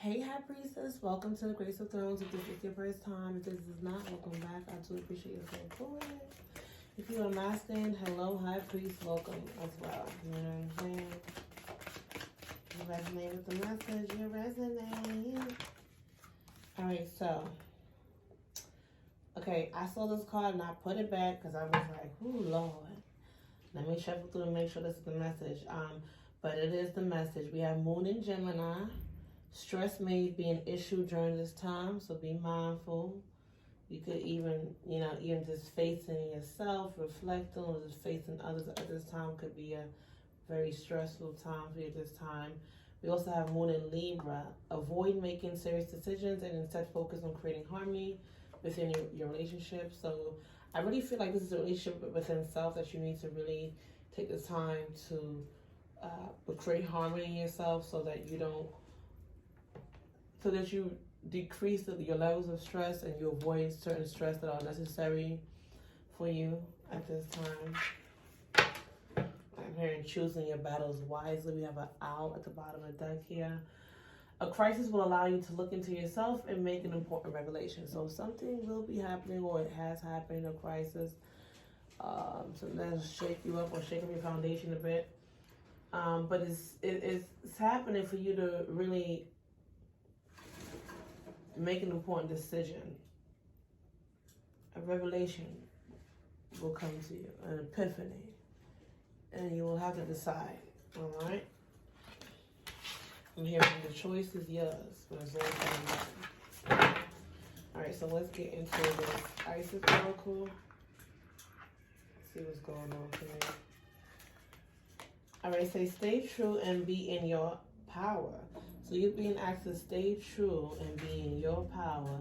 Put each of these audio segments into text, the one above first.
Hey, High Priestess, welcome to the Grace of Thrones. If this is your first time, if this is not, welcome back. I do appreciate your support. If you are masculine, hello, High Priest, welcome as well. You know what I'm saying? You resonate with the message, you resonate. Alright, so, okay, I saw this card and I put it back because I was like, ooh, Lord. Let me shuffle through and make sure this is the message. But it is the message. We have Moon in Gemini. Stress may be an issue during this time, so be mindful. You could even just facing yourself, reflecting, or just facing others at this time could be a very stressful time for you this time. We also have Moon in Libra. Avoid making serious decisions and instead focus on creating harmony within your relationship. So I really feel like this is a relationship within self that you need to really take the time to create harmony in yourself so that you decrease your levels of stress and you avoid certain stress that are necessary for you at this time. I'm hearing choosing your battles wisely. We have an owl at the bottom of the deck here. A crisis will allow you to look into yourself and make an important revelation. So something will be happening, or it has happened, a crisis. Something that'll shake you up or shake up your foundation a bit. But it's happening for you to really make an important decision. A revelation will come to you, an epiphany, and you will have to decide. All right. I'm hearing the choice is yours, but it's all coming. All right, so let's get into this Isis oracle. See what's going on today. All right, say stay true and be in your power. So you're being asked to stay true and be in your power.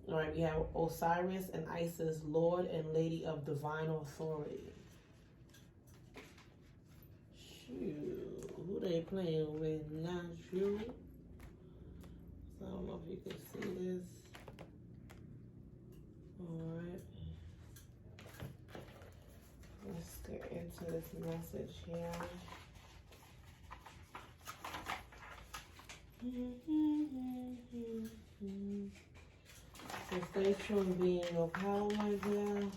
All right, we have Osiris and Isis, Lord and Lady of Divine Authority. Shoot, who they playing with? Not you. So I don't know if you can see this. All right. Let's get into this message here. So stay true and be in your power, my dear.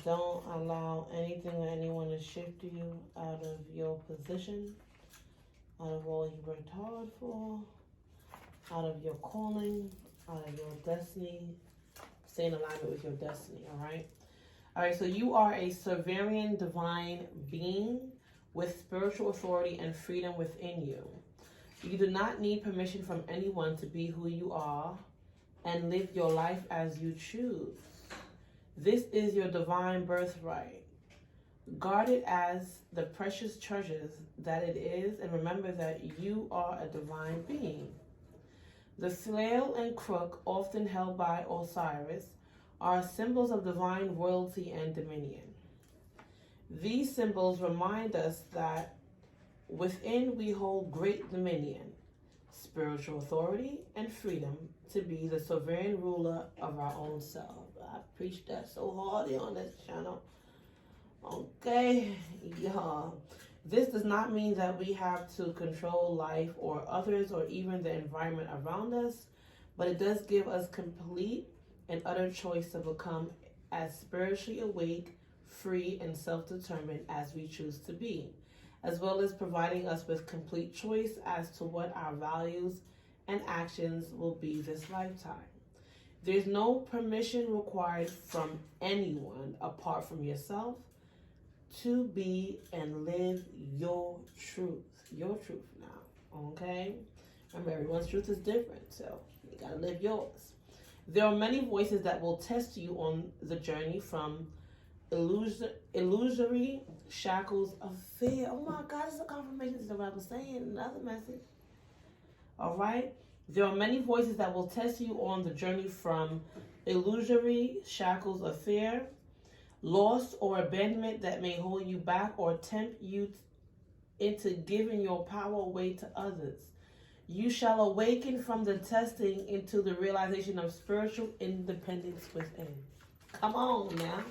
Don't allow anything or anyone to shift you out of your position, out of all you worked hard for, out of your calling, out of your destiny. Stay in alignment with your destiny, all right? All right, so you are a sovereign divine being with spiritual authority and freedom within you. You do not need permission from anyone to be who you are and live your life as you choose. This is your divine birthright. Guard it as the precious treasures that it is, and remember that you are a divine being. The flail and crook, often held by Osiris, are symbols of divine royalty and dominion. These symbols remind us that within we hold great dominion, spiritual authority, and freedom to be the sovereign ruler of our own self. I preach that so hard on this channel. Okay, y'all. This does not mean that we have to control life or others or even the environment around us, but it does give us complete and utter choice to become as spiritually awake, free, and self-determined as we choose to be, as well as providing us with complete choice as to what our values and actions will be this lifetime. There's no permission required from anyone apart from yourself to be and live your truth now, okay? Remember, everyone's truth is different, so you gotta live yours. There are many voices that will test you on the journey from illusory shackles of fear. Oh my God, it's a confirmation to what I was saying in another message. All right? There are many voices that will test you on the journey from illusory shackles of fear, loss, or abandonment that may hold you back or tempt you into giving your power away to others. You shall awaken from the testing into the realization of spiritual independence within. Come on now.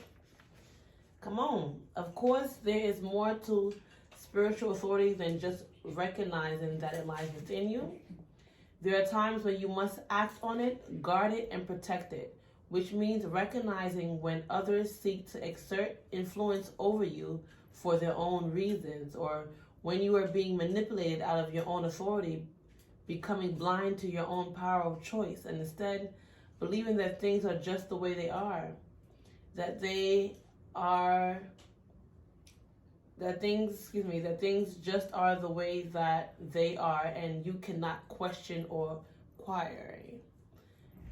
Come on. Of course, there is more to spiritual authority than just recognizing that it lies within you. There are times when you must act on it, guard it, and protect it, which means recognizing when others seek to exert influence over you for their own reasons, or when you are being manipulated out of your own authority, becoming blind to your own power of choice, and instead believing that things are just the way they are, that things just are the way that they are, and you cannot question or query.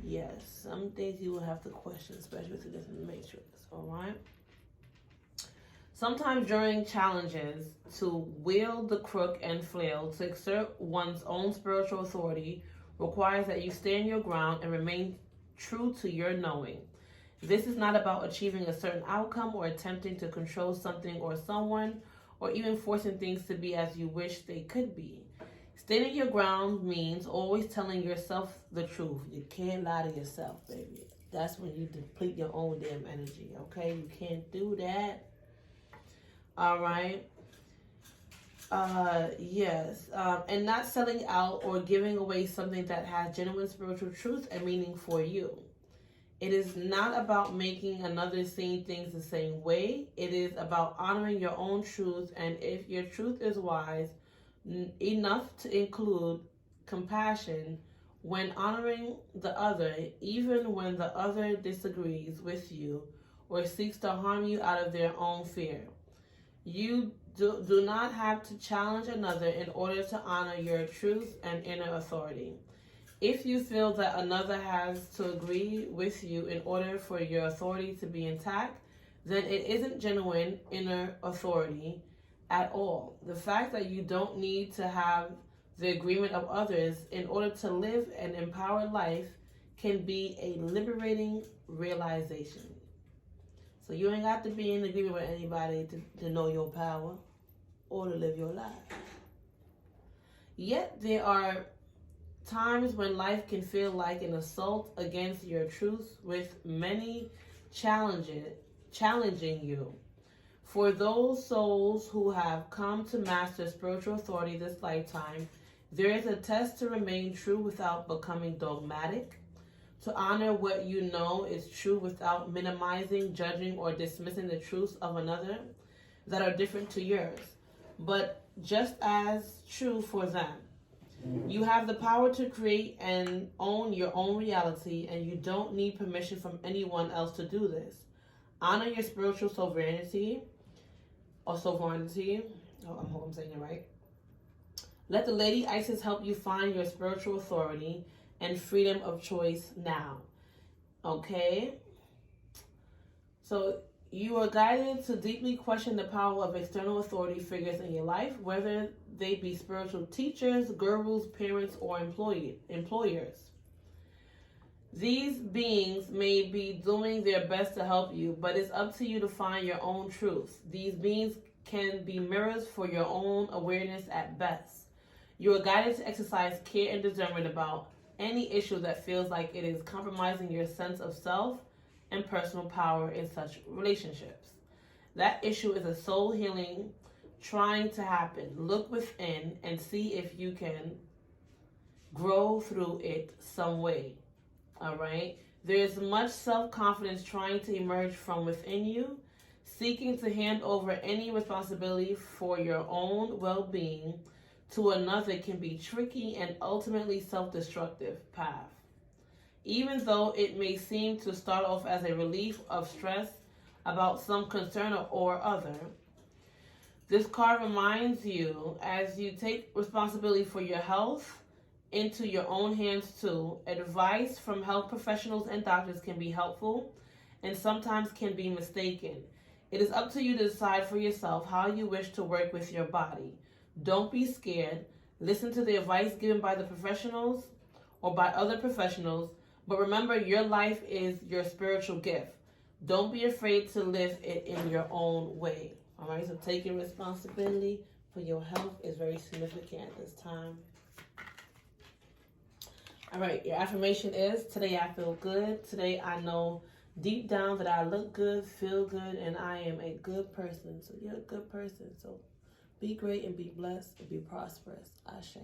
Yes, some things you will have to question, especially with this matrix, all right? Sometimes during challenges, to wield the crook and flail, to exert one's own spiritual authority, requires that you stand your ground and remain true to your knowing. This is not about achieving a certain outcome or attempting to control something or someone, or even forcing things to be as you wish they could be. Standing your ground means always telling yourself the truth. You can't lie to yourself, baby. That's when you deplete your own damn energy, okay? You can't do that. All right. Yes. And not selling out or giving away something that has genuine spiritual truth and meaning for you. It is not about making another see things the same way. It is about honoring your own truth, and if your truth is wise enough to include compassion when honoring the other, even when the other disagrees with you or seeks to harm you out of their own fear. You do not have to challenge another in order to honor your truth and inner authority. If you feel that another has to agree with you in order for your authority to be intact, then it isn't genuine inner authority at all. The fact that you don't need to have the agreement of others in order to live an empowered life can be a liberating realization. So you ain't got to be in agreement with anybody to know your power or to live your life. Yet there are times when life can feel like an assault against your truth, with many challenging you. For those souls who have come to master spiritual authority this lifetime, there is a test to remain true without becoming dogmatic, to honor what you know is true without minimizing, judging, or dismissing the truths of another that are different to yours, but just as true for them. You have the power to create and own your own reality, and you don't need permission from anyone else to do this. Honor your spiritual sovereignty, or sovereignty. I hope I'm saying it right. Let the Lady Isis help you find your spiritual authority and freedom of choice now. Okay? So you are guided to deeply question the power of external authority figures in your life, whether they be spiritual teachers, gurus, parents, or employers. These beings may be doing their best to help you, but it's up to you to find your own truth. These beings can be mirrors for your own awareness at best. You are guided to exercise care and discernment about any issue that feels like it is compromising your sense of self and personal power in such relationships. That issue is a soul healing trying to happen. Look within and see if you can grow through it some way. All right? There is much self-confidence trying to emerge from within you. Seeking to hand over any responsibility for your own well-being to another can be tricky and ultimately self-destructive path. Even though it may seem to start off as a relief of stress about some concern or other, this card reminds you, as you take responsibility for your health into your own hands too, advice from health professionals and doctors can be helpful and sometimes can be mistaken. It is up to you to decide for yourself how you wish to work with your body. Don't be scared. Listen to the advice given by the professionals or by other professionals, but remember your life is your spiritual gift. Don't be afraid to live it in your own way. All right, so taking responsibility for your health is very significant at this time. All right, your affirmation is, today I feel good. Today I know deep down that I look good, feel good, and I am a good person. So you're a good person. So be great and be blessed and be prosperous. Ashe.